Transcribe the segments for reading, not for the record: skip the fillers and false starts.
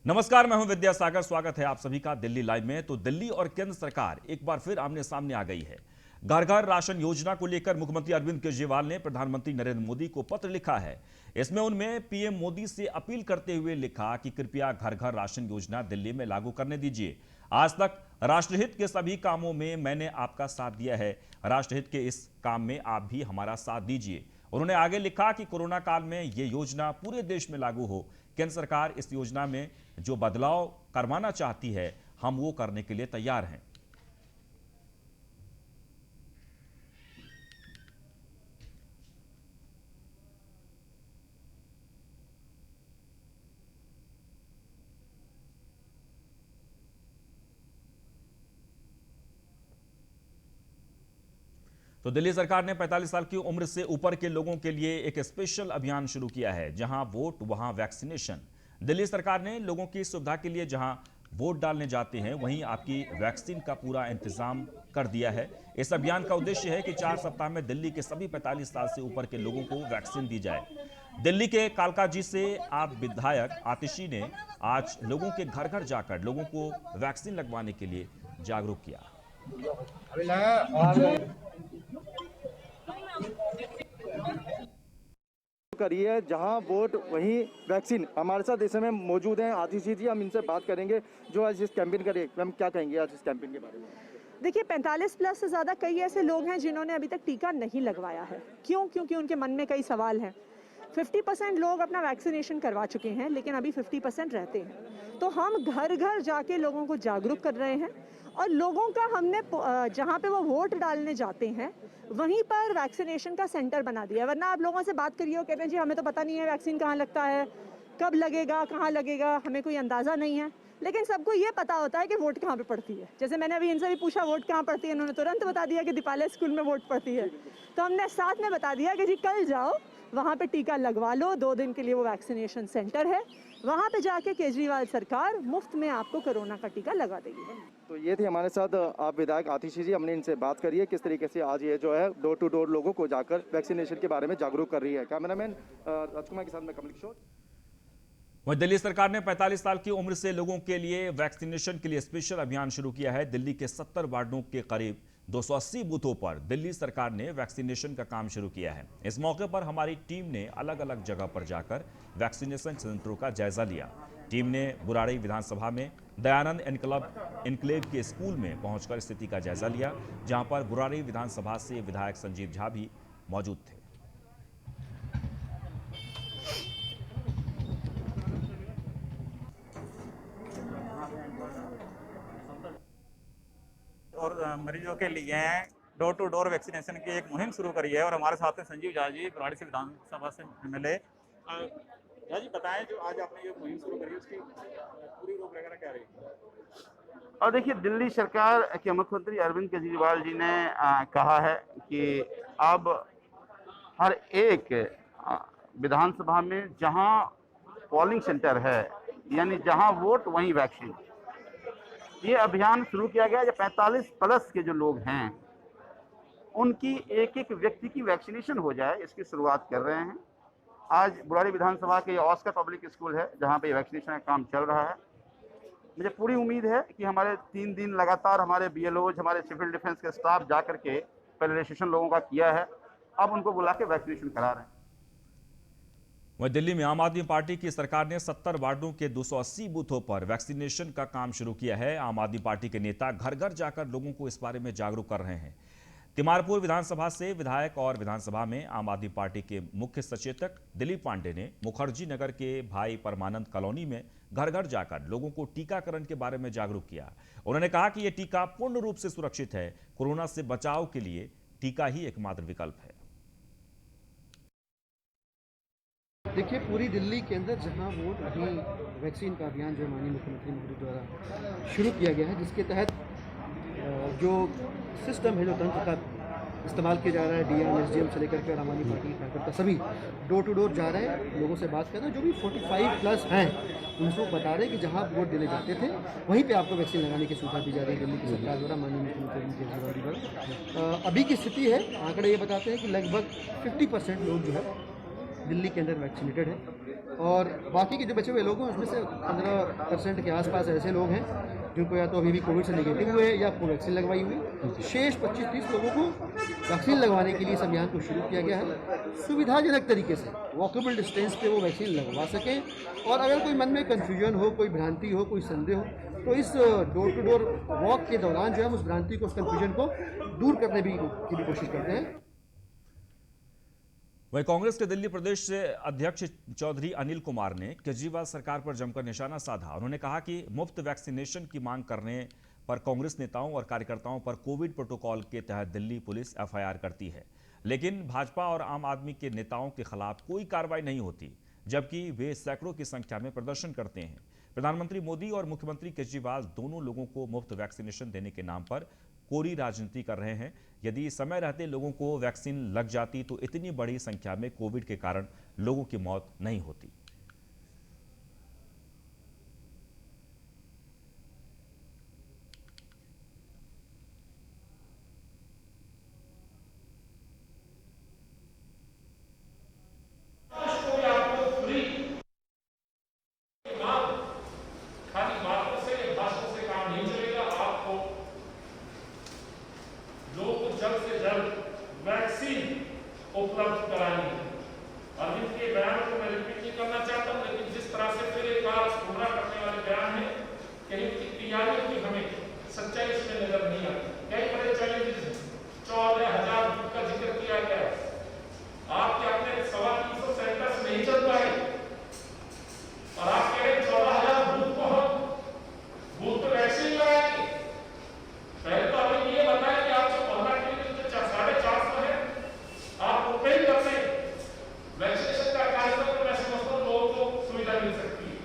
नमस्कार, मैं हूं विद्यासागर। स्वागत है आप सभी का दिल्ली लाइव में। तो दिल्ली और केंद्र सरकार एक बार फिर आमने सामने आ गई है। घर घर राशन योजना को लेकर मुख्यमंत्री अरविंद केजरीवाल ने प्रधानमंत्री नरेंद्र मोदी को पत्र लिखा है। इसमें उनमें पीएम मोदी से अपील करते हुए लिखा कि कृपया घर घर राशन योजना दिल्ली में लागू करने दीजिए। आज तक राष्ट्रहित के सभी कामों में मैंने आपका साथ दिया है, राष्ट्रहित के इस काम में आप भी हमारा साथ दीजिए। उन्होंने आगे लिखा कि कोरोना काल में यह योजना पूरे देश में लागू हो। केंद्र सरकार इस योजना में जो बदलाव करवाना चाहती है, हम वो करने के लिए तैयार हैं। तो दिल्ली सरकार ने 45 साल की उम्र से ऊपर के लोगों के लिए एक स्पेशल अभियान शुरू किया है। जहां वोट वहां वैक्सीनेशन। दिल्ली सरकार ने लोगों की सुविधा के लिए जहां वोट डालने जाते हैं, वहीं आपकी वैक्सीन का पूरा इंतजाम कर दिया है। इस अभियान का उद्देश्य है कि 4 सप्ताह में दिल्ली के सभी 45 साल से ऊपर के लोगों को वैक्सीन दी जाए। दिल्ली के कालकाजी से आप विधायक आतिशी ने आज लोगों के घर घर जाकर लोगों को वैक्सीन लगवाने के लिए जागरूक किया। करिए जहां वोट वहीं वैक्सीन। हमारे साथ इस समय मौजूद हैं आतिशी जी, हम इनसे बात करेंगे जो आज इस कैंपेन करें। हम क्या कहेंगे आज इस कैंपेन के बारे में? देखिए, 45 प्लस से ज़्यादा कई ऐसे लोग हैं जिन्होंने अभी तक टीका नहीं लगवाया है। क्यों? क्योंकि उनके मन में कई सवाल हैं। 50% लोग अपना वैक्सीनेशन करवा चुके हैं, लेकिन अभी 50% रहते हैं। तो हम घर घर जाके लोगों को जागरूक कर रहे हैं और लोगों का हमने जहाँ पे वो वोट डालने जाते हैं वहीं पर वैक्सीनेशन का सेंटर बना दिया है। वरना आप लोगों से बात करिए, वो कहते हैं जी हमें तो पता नहीं है वैक्सीन कहाँ लगता है, कब लगेगा, कहाँ लगेगा, हमें कोई अंदाज़ा नहीं है। लेकिन सबको ये पता होता है कि वोट कहाँ पे पड़ती है। जैसे मैंने अभी इनसे भी पूछा वोट कहाँ पड़ती है, इन्होंने तुरंत बता दिया कि दीपाले स्कूल में वोट पड़ती है। तो हमने साथ में बता दिया कि जी कल जाओ, वहाँ पे टीका लगवा लो। 2 दिन के लिए वो वैक्सीनेशन सेंटर है, वहाँ पे जाके केजरीवाल सरकार मुफ्त में आपको कोरोना का टीका लगा देगी। तो ये थे हमारे साथ आप विधायक आतिशी जी, हमने इनसे बात करी है किस तरीके से आज ये जो है डोर टू डोर लोगों को जाकर वैक्सीनेशन के बारे में जागरूक कर रही है। कैमरामैन राजकुमार के साथ में कमल किशोर। वहीं दिल्ली सरकार ने 45 साल की उम्र से लोगों के लिए वैक्सीनेशन के लिए स्पेशल अभियान शुरू किया है। दिल्ली के 70 वार्डों के करीब 280 बूथों पर दिल्ली सरकार ने वैक्सीनेशन का काम शुरू किया है। इस मौके पर हमारी टीम ने अलग अलग जगह पर जाकर वैक्सीनेशन सेंटरों का जायजा लिया। टीम ने बुराड़ी विधानसभा में दयानंद इनक्लेव के स्कूल में पहुंचकर स्थिति का जायजा लिया, जहां पर बुराड़ी विधानसभा से विधायक संजीव झा भी मौजूद थे। और मरीजों के लिए डोर टू डोर वैक्सीनेशन की एक मुहिम शुरू करी है और हमारे साथ हैं संजीव झा जी, बुराड़ी से विधानसभा से एमएलए। झा जी बताएं, जो आज आपने ये मुहिम शुरू करी है उसकी पूरी रूपरेखा क्या रही? और देखिए, दिल्ली सरकार के मुख्यमंत्री अरविंद केजरीवाल जी ने कहा है कि अब हर एक विधानसभा में जहां पोलिंग सेंटर है, यानी जहां वोट वहीं वैक्सीन, ये अभियान शुरू किया गया। जो 45 प्लस के जो लोग हैं उनकी एक एक व्यक्ति की वैक्सीनेशन हो जाए, इसकी शुरुआत कर रहे हैं। आज बुराड़ी विधानसभा के ऑस्कर पब्लिक स्कूल है जहां पे वैक्सीनेशन का काम चल रहा है। मुझे पूरी उम्मीद है कि हमारे 3 दिन लगातार हमारे बीएलओज, हमारे सिविल डिफेंस के स्टाफ जा करके पहले रजिस्ट्रेशन लोगों का किया है, अब उनको बुला के वैक्सीनेशन करा रहे हैं। वहीं दिल्ली में आम आदमी पार्टी की सरकार ने 70 वार्डों के 280 बूथों पर वैक्सीनेशन का काम शुरू किया है। आम आदमी पार्टी के नेता घर घर जाकर लोगों को इस बारे में जागरूक कर रहे हैं। तिमारपुर विधानसभा से विधायक और विधानसभा में आम आदमी पार्टी के मुख्य सचेतक दिलीप पांडे ने मुखर्जी नगर के भाई परमानंद कॉलोनी में घर घर जाकर लोगों को टीकाकरण के बारे में जागरूक किया। उन्होंने कहा कि यह टीका पूर्ण रूप से सुरक्षित है। कोरोना से बचाव के लिए टीका ही एकमात्र विकल्प है। देखिए, पूरी दिल्ली के अंदर जहां वोट वहीं वैक्सीन का अभियान जो माननीय मुख्यमंत्री मोदी द्वारा शुरू किया गया है, जिसके तहत जो सिस्टम है, जो तंत्र का इस्तेमाल किया जा रहा है, डीएम एसडीएम से लेकर के आम आदमी पार्टी के कार्यकर्ता सभी डोर टू डोर जा रहे हैं, लोगों से बात कर रहे हैं। जो भी 45 प्लस हैं उनको बता रहे हैं कि जहां वोट देने जाते थे वहीं पे आपको वैक्सीन लगाने की सुविधा दी जा रही है दिल्ली की सरकार द्वारा, माननीय मुख्यमंत्री केजरीवाल जी द्वारा। अभी की स्थिति है, आंकड़े ये बताते हैं कि लगभग 50% लोग जो है दिल्ली के अंदर वैक्सीनेटेड है। और बाकी के जो बचे हुए लोग हैं उसमें से 15% के आसपास ऐसे लोग हैं जिनको या तो अभी भी कोविड से नेगेटिव हुए या कोवैक्सीन लगवाई हुई। शेष 25-30 लोगों को वैक्सीन लगवाने के लिए इस अभियान को शुरू किया गया है, सुविधाजनक तरीके से वॉकेबल डिस्टेंस पे वो वैक्सीन लगवा सकें। और अगर कोई मन में कन्फ्यूजन हो, कोई भ्रांति हो, कोई संदेह हो, तो इस डोर टू डोर वॉक के दौरान जो है हम उस भ्रांति को, उस कन्फ्यूजन को दूर करने की भी कोशिश करते हैं। वहीं कांग्रेस के दिल्ली प्रदेश से अध्यक्ष चौधरी अनिल कुमार ने केजरीवाल सरकार पर जमकर निशाना साधा। उन्होंने कहा कि मुफ्त वैक्सीनेशन की मांग करने पर कांग्रेस नेताओं और कार्यकर्ताओं पर कोविड प्रोटोकॉल के तहत दिल्ली पुलिस एफआईआर करती है, लेकिन भाजपा और आम आदमी के नेताओं के खिलाफ कोई कार्रवाई नहीं होती, जबकि वे सैकड़ों की संख्या में प्रदर्शन करते हैं। प्रधानमंत्री मोदी और मुख्यमंत्री केजरीवाल दोनों लोगों को मुफ्त वैक्सीनेशन देने के नाम पर कोरी राजनीति कर रहे हैं। यदि समय रहते लोगों को वैक्सीन लग जाती तो इतनी बड़ी संख्या में कोविड के कारण लोगों की मौत नहीं होती। जल्द से जल्द वैक्सीन उपलब्ध करानी है। अरविंद के बयान को मैं रिपीट नहीं करना चाहता हूं, लेकिन जिस तरह से फिर एक बार पूरा करने वाले बयान है, कहीं की तैयारियों की हमें सच्चाई इसमें नजर नहीं आती। कई बड़े चैलेंजेस हैं, 14,000 बूथ का जिक्र किया गया है। आपके अपने 350 सेंटर्स नहीं चल पाए और आप कह रहे 14,000 बूथ को हम बूथ पर वैक्सीन लगाएंगे। पहले तो हमें ये बताया कि आप जो 15 क्लिनिक 450 है, आप ओपन करते वैक्सीनेशन का कार्यक्रम, तो मैं समझता हूं लोगों को सुविधा मिल सकती है।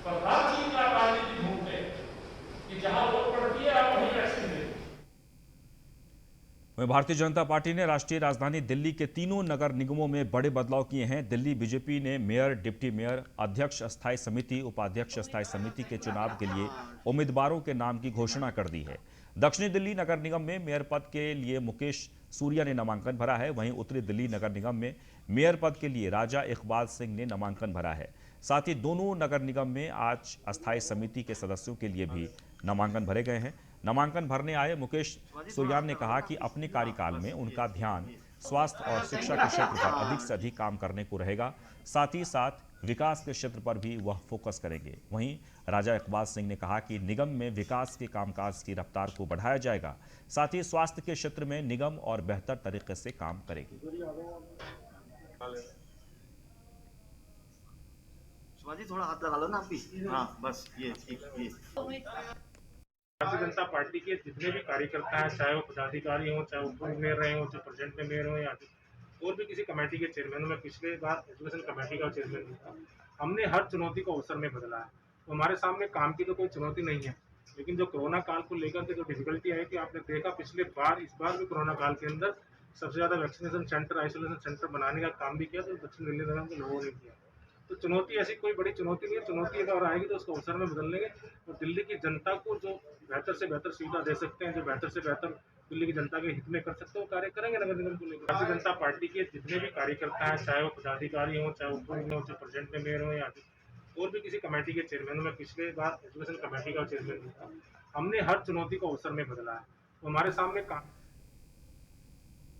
पर हर चीज का राजनीति ढूंढते कि जहां वोट पड़ती है आप वहीं वैक्सीन दें। वहीं भारतीय जनता पार्टी ने राष्ट्रीय राजधानी दिल्ली के तीनों नगर निगमों में बड़े बदलाव किए हैं। दिल्ली बीजेपी ने मेयर, डिप्टी मेयर, अध्यक्ष स्थायी समिति, उपाध्यक्ष स्थायी समिति के चुनाव के लिए उम्मीदवारों के नाम की घोषणा कर दी है। दक्षिणी दिल्ली नगर निगम में मेयर पद के लिए मुकेश सूर्या ने नामांकन भरा है। वहीं उत्तरी दिल्ली नगर निगम में मेयर पद के लिए राजा इकबाल सिंह ने नामांकन भरा है। साथ ही दोनों नगर निगम में आज अस्थायी समिति के सदस्यों के लिए भी नामांकन भरे गए हैं। नामांकन भरने आए मुकेश सूर्यान ने कहा कि अपने कार्यकाल में उनका ध्यान स्वास्थ्य और शिक्षा के क्षेत्र पर अधिक से अधिक काम करने को रहेगा। साथ ही साथ विकास के क्षेत्र पर भी वह फोकस करेंगे। वहीं राजा इकबाल सिंह ने कहा कि निगम में विकास के कामकाज की रफ्तार को बढ़ाया जाएगा। साथ ही स्वास्थ्य के क्षेत्र में निगम और बेहतर तरीके से काम करेगी। शिवाजी थोड़ा हाथ लगा लो ना आप भी। हाँ बस ये ठीक। भारतीय जनता पार्टी के जितने भी कार्यकर्ता हैं, चाहे वो पदाधिकारी हों, चाहे वो मेयर रहे हों, चाहे प्रेजेंट में मेयर हों, या और भी किसी कमेटी के चेयरमैन हो, मैं पिछले बार एजुकेशन कमेटी का चेयरमैन भी था। हमने हर चुनौती को अवसर में बदला है। तो हमारे सामने काम की तो कोई चुनौती नहीं है, लेकिन जो कोरोना काल को लेकर के जो डिफिकल्टी है कि आपने देखा पिछले बार, इस बार भी कोरोना काल के अंदर सबसे ज्यादा वैक्सीनेशन सेंटर, आइसोलेशन सेंटर बनाने का काम भी किया, तो दक्षिण दिल्ली नगर के लोगों ने किया। तो चुनौती ऐसी कोई बड़ी चुनौती नहीं है। चुनौती अगर आएगी तो उसको अवसर में बदल लेंगे और दिल्ली की जनता को जो बेहतर से बेहतर सुविधा दे सकते हैं, जो बेहतर से बेहतर दिल्ली की जनता के हित में कर सकते हैं, वो कार्य करेंगे नगर निगम को लेकर। भारतीय जनता पार्टी के जितने भी कार्यकर्ता हैं, चाहे वो पदाधिकारी हों, चाहे वो चाहे प्रेजेंट में मेयर हों, या और भी किसी कमेटी के चेयरमैन हो, मैं पिछले बार एजुकेशन कमेटी का चेयरमैन भी था। हमने हर चुनौती को अवसर में बदला है। तो हमारे सामने काम।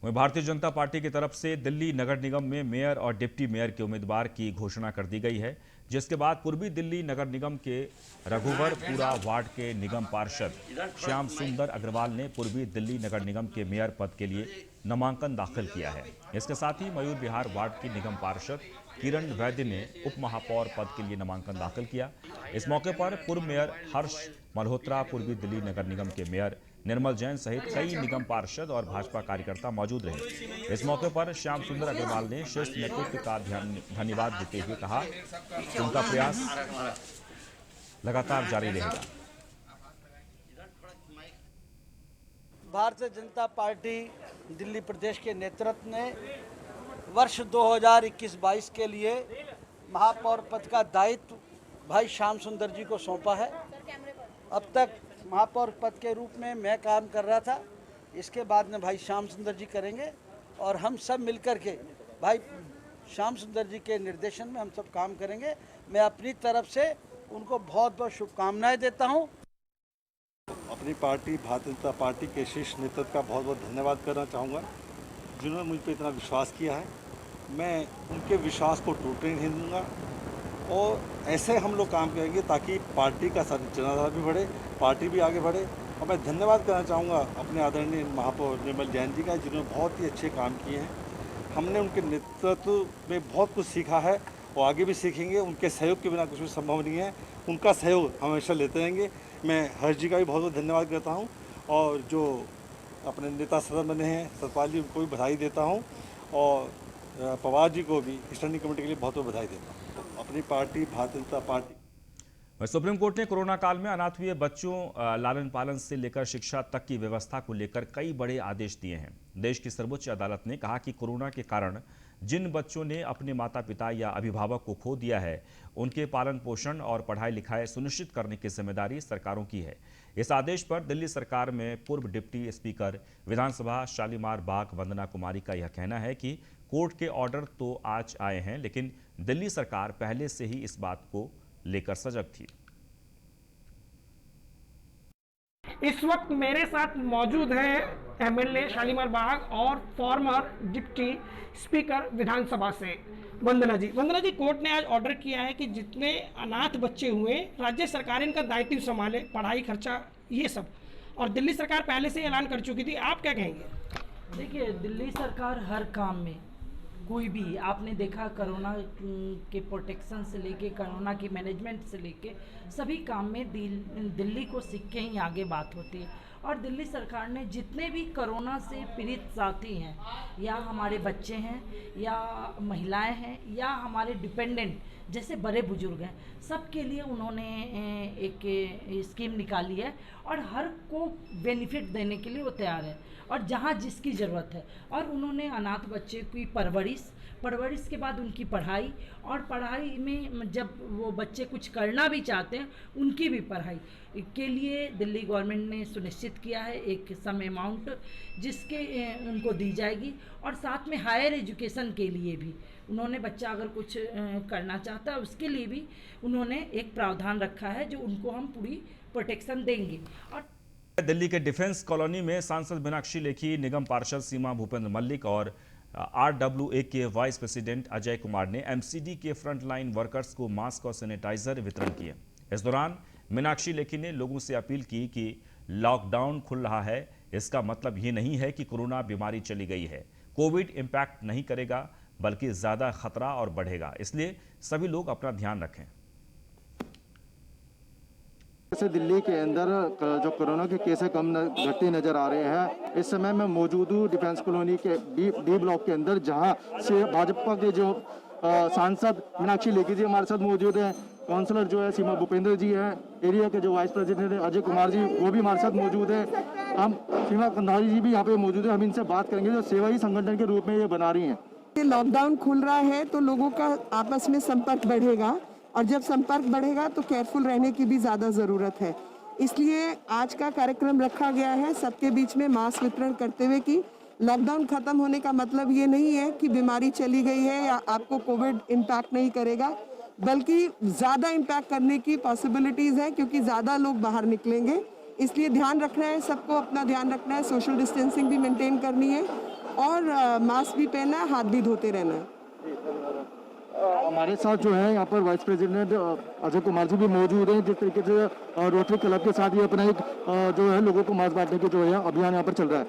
वहीं भारतीय जनता पार्टी की तरफ से दिल्ली नगर निगम में मेयर और डिप्टी मेयर के उम्मीदवार की घोषणा कर दी गई है, जिसके बाद पूर्वी दिल्ली नगर निगम के रघुवरपुरा वार्ड के निगम पार्षद श्याम सुंदर अग्रवाल ने पूर्वी दिल्ली नगर निगम के मेयर पद के लिए नामांकन दाखिल किया है। इसके साथ ही मयूर विहार वार्ड की निगम पार्षद किरण वैद्य ने उप महापौर पद के लिए नामांकन दाखिल किया। इस मौके पर पूर्व मेयर हर्ष मल्होत्रा, पूर्वी दिल्ली नगर निगम के मेयर निर्मल जैन सहित कई निगम पार्षद और भाजपा कार्यकर्ता मौजूद रहे। इस मौके पर श्याम सुंदर अग्रवाल ने श्रेष्ठ नेतृत्व का धन्यवाद देते हुए कहा कि उनका प्रयास लगातार जारी रहेगा। भारतीय जनता पार्टी दिल्ली प्रदेश के नेतृत्व ने वर्ष 2021-22 के लिए महापौर पद का दायित्व भाई श्याम सुंदर जी को सौंपा है। अब तक महापौर पद के रूप में मैं काम कर रहा था, इसके बाद में भाई श्याम सुंदर जी करेंगे और हम सब मिलकर के भाई श्याम सुंदर जी के निर्देशन में हम सब काम करेंगे। मैं अपनी तरफ से उनको बहुत बहुत शुभकामनाएं देता हूं। अपनी पार्टी भारतीय जनता पार्टी के शीर्ष नेतृत्व का बहुत बहुत धन्यवाद करना चाहूँगा, जिन्होंने मुझ पर इतना विश्वास किया है। मैं उनके विश्वास को टूटने नहीं दूँगा और ऐसे हम लोग काम करेंगे ताकि पार्टी का जनाधार भी बढ़े, पार्टी भी आगे बढ़े। और मैं धन्यवाद करना चाहूँगा अपने आदरणीय महापौर निर्मल जैन जी का, जिन्होंने बहुत ही अच्छे काम किए हैं। हमने उनके नेतृत्व में बहुत कुछ सीखा है और आगे भी सीखेंगे। उनके सहयोग के बिना कुछ भी संभव नहीं है, उनका सहयोग हमेशा लेते रहेंगे। मैं हर्ष जी का भी बहुत बहुत धन्यवाद करता हूँ और जो अपने नेता सदन बने हैं सतपाल जी, उनको भी बधाई देता हूँ और पवार जी को भी स्टैंडिंग कमेटी के लिए बहुत बहुत बधाई देता हूँ। तो अपनी party Bharatiya Janata party. Supreme court ने कोरोना काल में अनाथ हुए बच्चों लालन पालन से लेकर शिक्षा तक की व्यवस्था को लेकर कई बड़े आदेश दिए हैं। देश की सर्वोच्च अदालत ने कहा कि कोरोना के कारण जिन बच्चों ने अपने माता पिता या अभिभावक को खो दिया है, उनके पालन पोषण और पढ़ाई लिखाई सुनिश्चित करने की जिम्मेदारी सरकारों की है। इस आदेश पर दिल्ली सरकार में पूर्व डिप्टी स्पीकर विधानसभा शालीमार बाग वंदना कुमारी का यह कहना है कि कोर्ट के ऑर्डर तो आज आए हैं, लेकिन दिल्ली सरकार पहले से ही इस बात को लेकर सजग थी। इस वक्त मेरे साथ मौजूद हैं एमएलए शालीमार बाग और फॉर्मर डिप्टी स्पीकर विधानसभा से वंदना जी। वंदना जी, कोर्ट ने आज ऑर्डर किया है कि जितने अनाथ बच्चे हुए राज्य सरकार इनका दायित्व संभाले, पढ़ाई खर्चा ये सब, और दिल्ली सरकार पहले से ऐलान कर चुकी थी। आप क्या कहेंगे? देखिए, दिल्ली सरकार हर काम में कोई भी, आपने देखा कोरोना के प्रोटेक्शन से लेके कोरोना की मैनेजमेंट से लेके सभी काम में दिल्ली को सीख के ही आगे बात होती है। और दिल्ली सरकार ने जितने भी कोरोना से पीड़ित साथी हैं, या हमारे बच्चे हैं, या महिलाएं हैं, या हमारे डिपेंडेंट जैसे बड़े बुजुर्ग हैं, सबके लिए उन्होंने एक स्कीम निकाली है और हर को बेनिफिट देने के लिए वो तैयार है, और जहाँ जिसकी ज़रूरत है। और उन्होंने अनाथ बच्चे की परवरिश के बाद उनकी पढ़ाई, और पढ़ाई में जब वो बच्चे कुछ करना भी चाहते हैं उनकी भी पढ़ाई के लिए दिल्ली गवर्नमेंट ने सुनिश्चित किया है एक सम अमाउंट जिसके उनको दी जाएगी। और साथ में हायर एजुकेशन के लिए भी उन्होंने, बच्चा अगर कुछ करना चाहता है उसके लिए भी उन्होंने एक प्रावधान रखा है जो उनको हम पूरी प्रोटेक्शन देंगे। और दिल्ली के डिफेंस कॉलोनी में सांसद मीनाक्षी लेखी, निगम पार्षद सीमा भूपेंद्र मल्लिक और RWA के वाइस प्रेसिडेंट अजय कुमार ने MCD के फ्रंटलाइन वर्कर्स को मास्क और सैनिटाइजर वितरण किए। इस दौरान मीनाक्षी लेखी ने लोगों से अपील की कि लॉकडाउन खुल रहा है, इसका मतलब ये नहीं है कि कोरोना बीमारी चली गई है। कोविड इम्पैक्ट नहीं करेगा बल्कि ज़्यादा खतरा और बढ़ेगा, इसलिए सभी लोग अपना ध्यान रखें। जैसे दिल्ली के अंदर जो कोरोना के केस कम घटते नजर आ रहे हैं, इस समय मैं मौजूद हूँ डिफेंस कॉलोनी के डी ब्लॉक के अंदर, जहां से भाजपा के जो सांसद मीनाक्षी लेखी जी हमारे साथ मौजूद हैं, काउंसलर जो है सीमा भूपेंद्र जी हैं, एरिया के जो वाइस प्रेसिडेंट है अजय कुमार जी वो भी हमारे साथ मौजूद है, हम सीमा कंधारी जी भी यहाँ पे मौजूद है। हम इनसे बात करेंगे जो सेवाई संगठन के रूप में ये बना रही हैं। लॉकडाउन खुल रहा है तो लोगों का आपस में संपर्क बढ़ेगा, और जब संपर्क बढ़ेगा तो केयरफुल रहने की भी ज़्यादा ज़रूरत है। इसलिए आज का कार्यक्रम रखा गया है सबके बीच में मास्क वितरण करते हुए कि लॉकडाउन खत्म होने का मतलब ये नहीं है कि बीमारी चली गई है या आपको कोविड इम्पैक्ट नहीं करेगा, बल्कि ज़्यादा इम्पैक्ट करने की पॉसिबिलिटीज़ है क्योंकि ज़्यादा लोग बाहर निकलेंगे। इसलिए ध्यान रखना है, सबको अपना ध्यान रखना है, सोशल डिस्टेंसिंग भी मेंटेन करनी है और मास्क भी पहनना है, हाथ भी धोते रहना है। हमारे साथ जो है यहाँ पर वाइस प्रेसिडेंट अजय कुमार जी भी मौजूद हैं। जिस तरीके से रोटरी क्लब के साथ ही अपना एक जो है लोगों को मास्क बांटने की जो है अभियान यहाँ पर चल रहा है।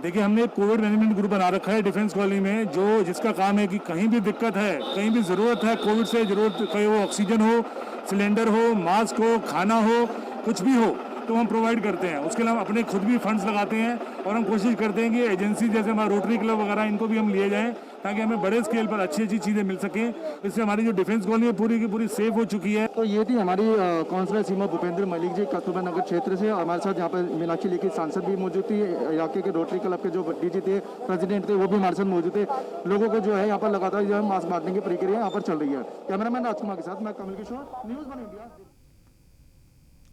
देखिए, हमने एक कोविड मैनेजमेंट ग्रुप बना रखा है डिफेंस कॉलोनी में, जो जिसका काम है कि कहीं भी दिक्कत है, कहीं भी ज़रूरत है कोविड से, ज़रूरत कहीं वो ऑक्सीजन हो, सिलेंडर हो, मास्क हो, खाना हो, कुछ भी हो तो हम प्रोवाइड करते हैं। उसके अलावा अपने खुद भी फंड्स लगाते हैं और हम कोशिश करते हैं कि एजेंसी जैसे हमारा रोटरी क्लब वगैरह इनको भी हम लिए जाएं ताकि हमें बड़े स्केल पर अच्छी अच्छी चीज़ें मिल सकें। इससे हमारी जो डिफेंस कॉलोनी है पूरी की पूरी सेफ हो चुकी है। तो ये थी हमारी काउंसलर सीमा भूपेंद्र मलिक जी कस्तूरबा नगर क्षेत्र से। हमारे साथ यहाँ पर मीनाक्षी लेखी सांसद भी मौजूद थी, इलाके के रोटरी क्लब के जो डीजी थे, प्रेसिडेंट थे, वो भी हमारे साथ मौजूद थे। लोगों को जो है यहाँ पर लगातार जो है मास्क बांटने की प्रक्रिया यहाँ पर चल रही है। कैमरामैन राजकुमार के साथ मैं कमल किशोर, न्यूज़ 1 इंडिया।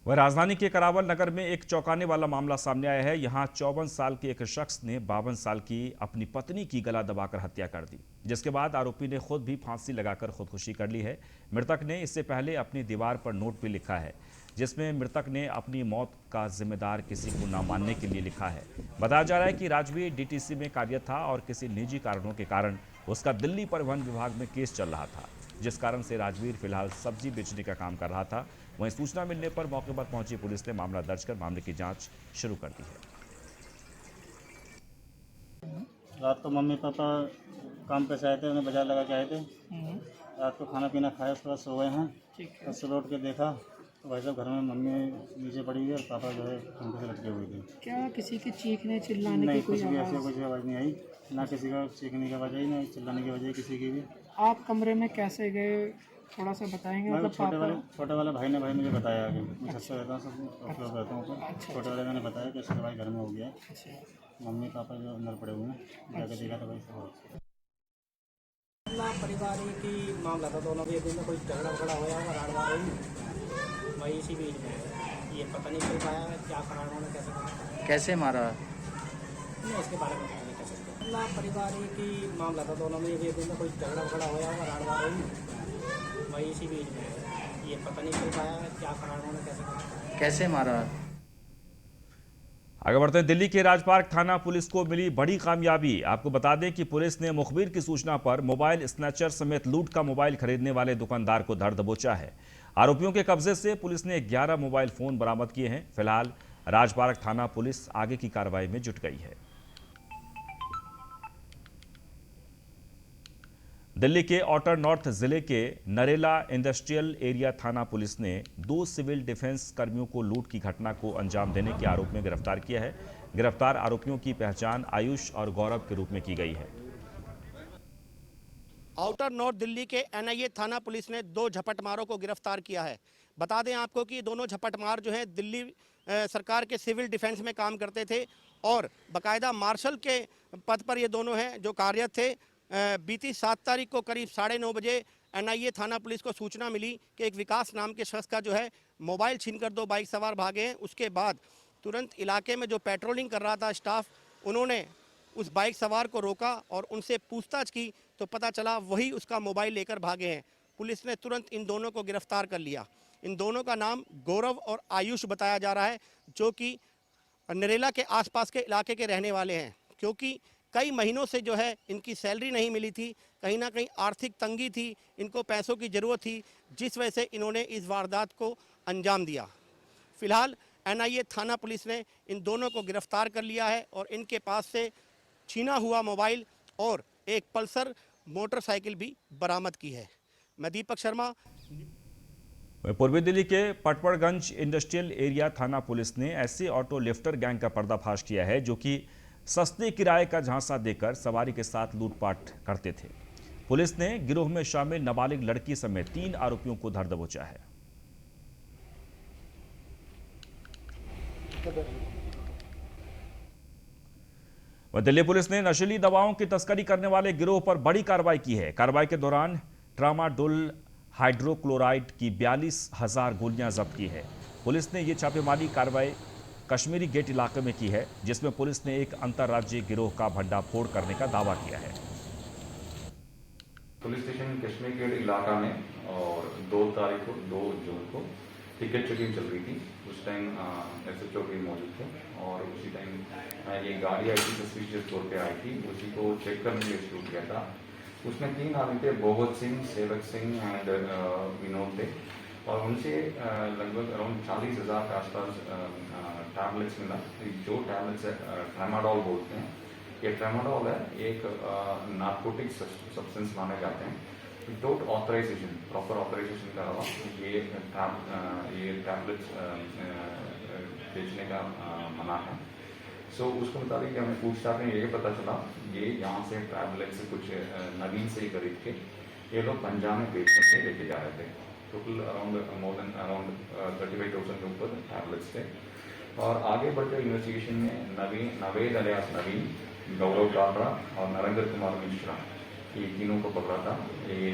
वह राजधानी के करावल नगर में एक चौंकाने वाला मामला सामने आया है। यहां 54 साल के एक शख्स ने 52 साल की अपनी पत्नी की गला दबाकर हत्या कर दी, जिसके बाद आरोपी ने खुद भी फांसी लगाकर खुदकुशी कर ली है। मृतक ने इससे पहले अपनी दीवार पर नोट भी लिखा है, जिसमें मृतक ने अपनी मौत का जिम्मेदार किसी को न मानने के लिए लिखा है। बताया जा रहा है कि राजवीर डीटीसी में कार्यरत था और किसी निजी कारणों के कारण उसका दिल्ली परिवहन विभाग में केस चल रहा था, जिस कारण से राजवीर फिलहाल सब्जी बेचने का काम कर रहा था। वहीं सूचना मिलने पर मौके पर पहुंची पुलिस ने मामला दर्ज कर मामले की जांच शुरू कर दी है। रात को मम्मी पापा काम पे से आए थे, उन्हें बाजार लगा के आए थे। रात को खाना पीना खाया, उसके बाद सो गए हैं। तो सुबह उठ के देखा तो भाई साहब घर में मम्मी नीचे पड़ी हुई और पापा जो है पंखे से लटके हुए थे। क्या किसी के चीखने चिल्लाने नहीं, की कोई कुछ भी आवाज़? ऐसी कोई आवाज़ नहीं आई, ना किसी का चीखने की आवाज़ आई, ना चिल्लाने की आवाज़ आई किसी की भी। आप कमरे में कैसे गए, थोड़ा सा बताएंगे? मतलब छोटे वाले भाई ने मुझे बताया आगे, मैं छत पे रहता हूँ, सब लोग रहता हूँ ऊपर। छोटे वाले मैंने बताया कि इसका भाई घर में हो गया है, मम्मी पापा जो अंदर पड़े हुए हैं, जाकर देखा तो भाई सब परिवार की मामला था। दोनों के बीच में कोई झगड़ा वगड़ा हुआ होगा, राड़वाड़ हुई, वही इसी बीच में ये पता नहीं चल पाया क्या करार उन्होंने कैसे करा, कैसे मारा, मैं इसके बारे में बता नहीं कर सकता। परिवार की मामला था। दोनों में बीच में कोई झगड़ा वगड़ा हुआ होगा, राड़वाड़ हुई, वही इसी बीच में ये पता नहीं चल पाया क्या करार उन्होंने कैसे करा, कैसे मारा। आगे बढ़ते हैं। दिल्ली के राजपार्क थाना पुलिस को मिली बड़ी कामयाबी। आपको बता दें कि पुलिस ने मुखबिर की सूचना पर मोबाइल स्नैचर समेत लूट का मोबाइल खरीदने वाले दुकानदार को धर दबोचा है। आरोपियों के कब्जे से पुलिस ने 11 मोबाइल फोन बरामद किए हैं। फिलहाल राजपार्क थाना पुलिस आगे की कार्रवाई में जुट गई है। दिल्ली के आउटर नॉर्थ जिले के नरेला इंडस्ट्रियल एरिया थाना पुलिस ने 2 सिविल डिफेंस कर्मियों को लूट की घटना को अंजाम देने के आरोप में गिरफ्तार किया है। गिरफ्तार आरोपियों की पहचान आयुष और गौरव के रूप में की गई है। आउटर नॉर्थ दिल्ली के एनआईए थाना पुलिस ने 2 झपटमारों को गिरफ्तार किया है। बता दें आपको कि दोनों झपटमार जो है दिल्ली सरकार के सिविल डिफेंस में काम करते थे और बाकायदा मार्शल के पद पर ये दोनों हैं जो कार्यरत थे। बीती 7 तारीख को करीब 9:30 बजे एनआईए थाना पुलिस को सूचना मिली कि एक विकास नाम के शख्स का जो है मोबाइल छीनकर 2 बाइक सवार भागे हैं। उसके बाद तुरंत इलाके में जो पेट्रोलिंग कर रहा था स्टाफ, उन्होंने उस बाइक सवार को रोका और उनसे पूछताछ की तो पता चला वही उसका मोबाइल लेकर भागे हैं। पुलिस ने तुरंत इन दोनों को गिरफ्तार कर लिया। इन दोनों का नाम गौरव और आयुष बताया जा रहा है, जो कि नरेला के आसपास के इलाके के रहने वाले हैं। क्योंकि कई महीनों से जो है इनकी सैलरी नहीं मिली थी, कहीं ना कहीं आर्थिक तंगी थी, इनको पैसों की ज़रूरत थी, जिस वजह से इन्होंने इस वारदात को अंजाम दिया। फिलहाल एनआईए थाना पुलिस ने इन दोनों को गिरफ्तार कर लिया है और इनके पास से छीना हुआ मोबाइल और एक पल्सर मोटरसाइकिल भी बरामद की है। मैं दीपक शर्मा। पूर्वी दिल्ली के पटपड़गंज इंडस्ट्रियल एरिया थाना पुलिस ने ऐसे ऑटो लिफ्टर गैंग का पर्दाफाश किया है जो कि सस्ते किराए का झांसा देकर सवारी के साथ लूटपाट करते थे। पुलिस ने गिरोह में शामिल नाबालिग लड़की समेत 3 आरोपियों को धर दबोचा है। दिल्ली पुलिस ने नशीली दवाओं की तस्करी करने वाले गिरोह पर बड़ी कार्रवाई की है। कार्रवाई के दौरान ट्रामाडोल हाइड्रोक्लोराइड की 42,000 गोलियां जब्त की है। पुलिस ने यह छापेमारी कार्रवाई कश्मीरी गेट इलाके में की है, जिसमें पुलिस ने एक अंतर्राज्यीय गिरोह का भंडाफोड़ करने का दावा किया है। पुलिस स्टेशन कश्मीर गेट इलाका में और 2 जून को टिकट चेकिंग चल रही थी। उस टाइम SHO भी मौजूद थे और उसी टाइम ये गाड़ी आई थी, सस्पिशियस तौर पे आई थी, उसी को चेक करने के लिए शुरू किया था। उसमें 3 आदमी थे, बोहत सिंह, सेवक सिंह एंड विनोद थे और उनसे लगभग अराउंड 40,000 के आसपास टैबलेट्स मिला। जो टैबलेट्स ट्रामाडोल बोलते हैं, ये ट्रामाडोल है, एक नार्कोटिक सब्सटेंस माने जाते हैं। विदाउट ऑथराइजेशन, प्रॉपर ऑथराइजेशन का अलावा ये टैबलेट्स बेचने का मना है। सो उसके मुताबिक हमें पूछताछ में ये पता चला, ये यहाँ से टैबलेट्स कुछ नवीन से ही खरीद के ये लोग पंजाब में बेचने के लेके जा रहे थे। टोटल अराउंड 35,000 के ऊपर टैबलेट्स थे। और आगे बढ़कर इन्वेस्टिगेशन में नवेद अलियास नवीन, गौरव काबरा और नरेंद्र कुमार मिश्रा, ये तीनों को पकड़ा था। ये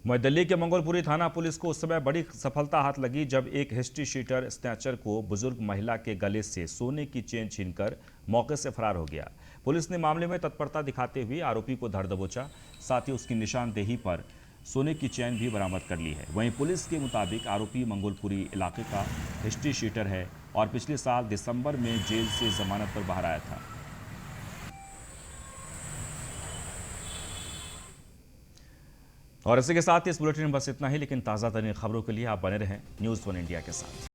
वहीं दिल्ली के मंगोलपुरी थाना पुलिस को उस समय बड़ी सफलता हाथ लगी जब एक हिस्ट्री शीटर स्नैचर को बुजुर्ग महिला के गले से सोने की चेन छीनकर मौके से फरार हो गया। पुलिस ने मामले में तत्परता दिखाते हुए आरोपी को धर दबोचा, साथ ही उसकी निशानदेही पर सोने की चैन भी बरामद कर ली है। वहीं पुलिस के मुताबिक आरोपी मंगोलपुरी इलाके का हिस्ट्री शीटर है और पिछले साल दिसंबर में जेल से जमानत पर बाहर आया था। और इसी के साथ इस बुलेटिन में बस इतना ही, लेकिन ताज़ा तरीन खबरों के लिए आप बने रहें न्यूज़ 1 इंडिया के साथ।